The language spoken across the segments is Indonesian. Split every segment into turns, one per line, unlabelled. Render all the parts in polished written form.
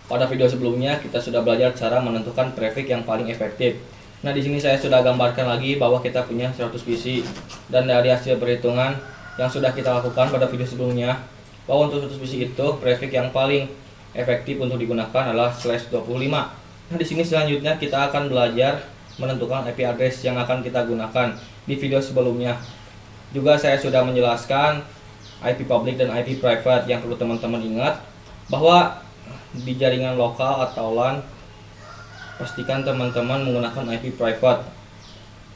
Pada video sebelumnya kita sudah belajar cara menentukan prefix yang paling efektif. Nah, di sini saya sudah gambarkan lagi bahwa kita punya 100 PC, dan dari hasil perhitungan yang sudah kita lakukan pada video sebelumnya, bahwa untuk 100 PC itu prefix yang paling efektif untuk digunakan adalah /25. Nah, di sini selanjutnya kita akan belajar menentukan IP address yang akan kita gunakan. Di video sebelumnya juga saya sudah menjelaskan IP public dan IP private. Yang perlu teman-teman ingat bahwa di jaringan lokal atau LAN, pastikan teman-teman menggunakan IP private.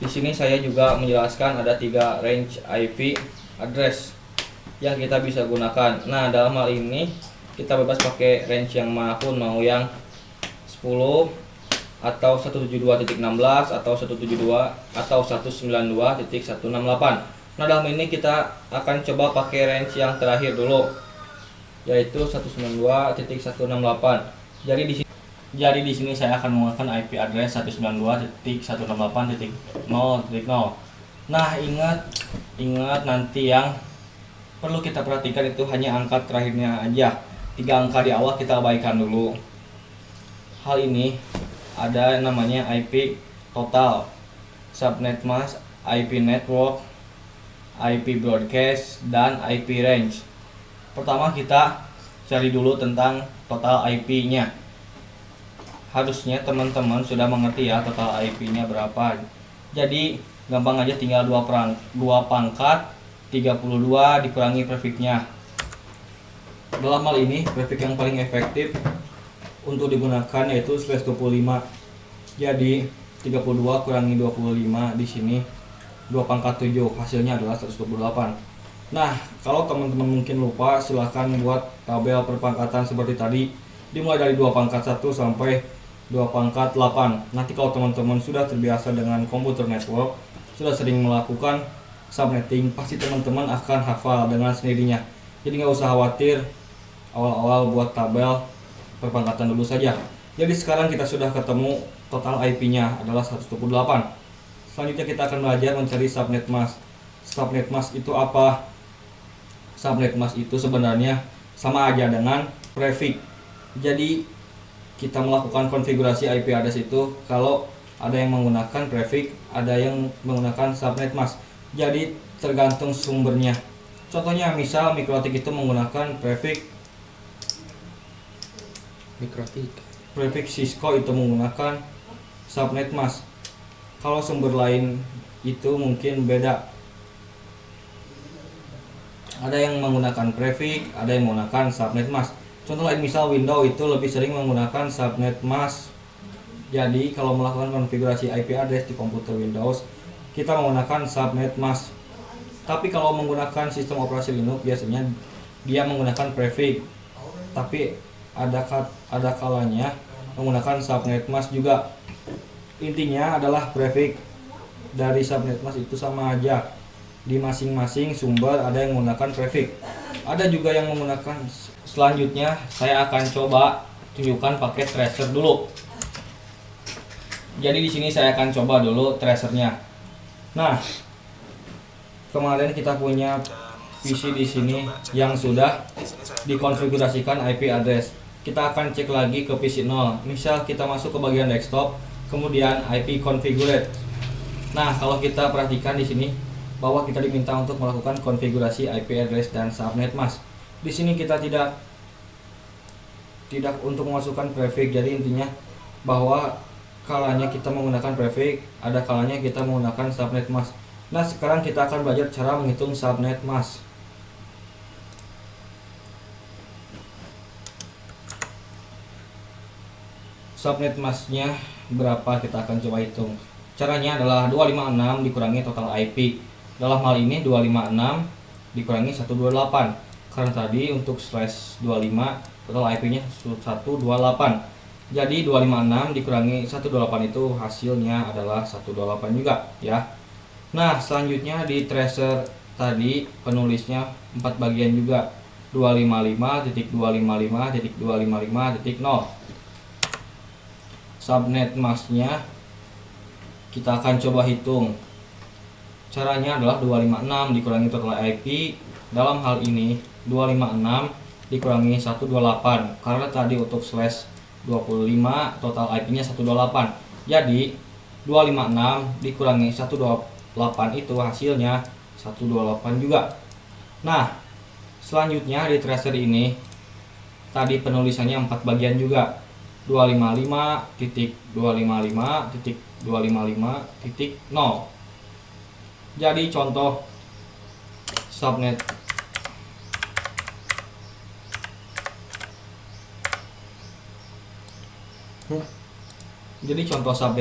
Di sini saya juga menjelaskan ada 3 range IP address yang kita bisa gunakan. Nah, dalam hal ini kita bebas pakai range yang manapun, mau yang 10 atau 172.16 atau 172 atau 192.168. Nah, dalam ini kita akan coba pakai range yang terakhir dulu, yaitu 192.168. Jadi di sini saya akan menggunakan IP address 192.168.0.0. Nah, ingat nanti yang perlu kita perhatikan itu hanya angka terakhirnya aja. 3 angka di awal kita abaikan dulu. Hal ini ada namanya IP total, subnet mask, IP network, IP broadcast, dan IP range. Pertama kita cari dulu tentang total IP-nya. Harusnya teman-teman sudah mengerti ya total IP-nya berapa. Jadi gampang aja, tinggal 2 pangkat 32 dikurangi prefixnya. Dalam hal ini prefix yang paling efektif untuk digunakan yaitu /25. Jadi 32 kurangi 25 di sini 2 pangkat 7, hasilnya adalah 128. Nah, kalau teman-teman mungkin lupa, silahkan buat tabel perpangkatan seperti tadi, dimulai dari 2 pangkat 1 sampai 2 pangkat 8. Nanti kalau teman-teman sudah terbiasa dengan komputer network, sudah sering melakukan subnetting, pasti teman-teman akan hafal dengan sendirinya. Jadi nggak usah khawatir, awal-awal buat tabel perpangkatan dulu saja. Jadi sekarang kita sudah ketemu total IP-nya adalah 128. Selanjutnya kita akan belajar mencari subnet mask. Subnet mask itu apa? Subnet mask itu sebenarnya sama aja dengan prefix. Jadi kita melakukan konfigurasi IP address itu kalau ada yang menggunakan prefix, ada yang menggunakan subnet mask. Jadi tergantung sumbernya. Contohnya misal MikroTik itu menggunakan prefix Cisco itu menggunakan subnet mask. Kalau sumber lain itu mungkin beda. Ada yang menggunakan prefix, ada yang menggunakan subnet mask. Contoh lain misal Windows itu lebih sering menggunakan subnet mask. Jadi kalau melakukan konfigurasi IP address di komputer Windows, kita menggunakan subnet mask. Tapi kalau menggunakan sistem operasi Linux, biasanya dia menggunakan prefix. Tapi ada kalanya menggunakan subnet mask juga. Intinya adalah prefix dari subnet mask itu sama aja. Di masing-masing sumber ada yang menggunakan prefix. Ada juga yang menggunakan. Selanjutnya saya akan coba tunjukkan pakai tracer dulu. Jadi di sini saya akan coba dulu tracernya. Nah, kemarin kita punya PC di sini yang sudah dikonfigurasikan IP address. Kita akan cek lagi ke PC 0. Misal kita masuk ke bagian desktop, kemudian IP configured. Nah, kalau kita perhatikan di sini bahwa kita diminta untuk melakukan konfigurasi IP address dan subnet mask. Di sini kita tidak untuk memasukkan prefix. Jadi intinya bahwa kalanya kita menggunakan prefix, ada kalanya kita menggunakan subnet mask. Nah, sekarang kita akan belajar cara menghitung subnet mask. Subnet masknya berapa kita akan coba hitung. Caranya adalah 256 dikurangi total IP. Dalam hal ini 256 dikurangi 128. Karena tadi untuk /25 total IP-nya 128. Jadi 256 dikurangi 128 itu hasilnya adalah 128 juga ya. Nah, selanjutnya di tracer tadi penulisnya 4 bagian juga. 255.255.255.0. Subnet masknya kita akan coba hitung. Caranya adalah 256 dikurangi total IP. Dalam hal ini 256 dikurangi 128, karena tadi untuk 25, total IP-nya 128. Jadi 256 dikurangi 128 itu hasilnya 128 juga. Nah, selanjutnya di tracer ini tadi penulisannya 4 bagian juga. 255.255.255.0. Jadi contoh subnet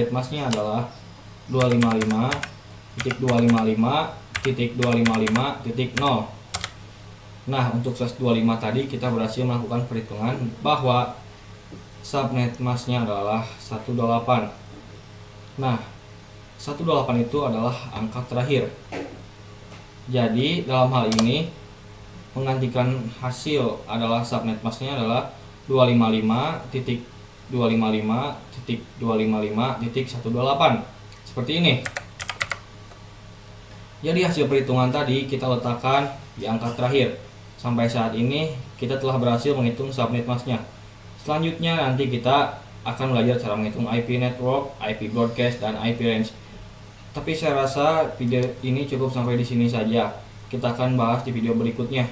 masknya adalah 255.255.255.0. Nah, untuk slash 25 tadi kita berhasil melakukan perhitungan bahwa subnet masknya adalah 128. Nah, 128 itu adalah angka terakhir. Jadi dalam hal ini menggantikan hasil adalah subnet masknya adalah 255.255.255.128 seperti ini. Jadi hasil perhitungan tadi kita letakkan di angka terakhir. Sampai saat ini kita telah berhasil menghitung subnet masknya. Selanjutnya nanti kita akan belajar cara menghitung IP network, IP broadcast, dan IP range. Tapi saya rasa video ini cukup sampai di sini saja. Kita akan bahas di video berikutnya.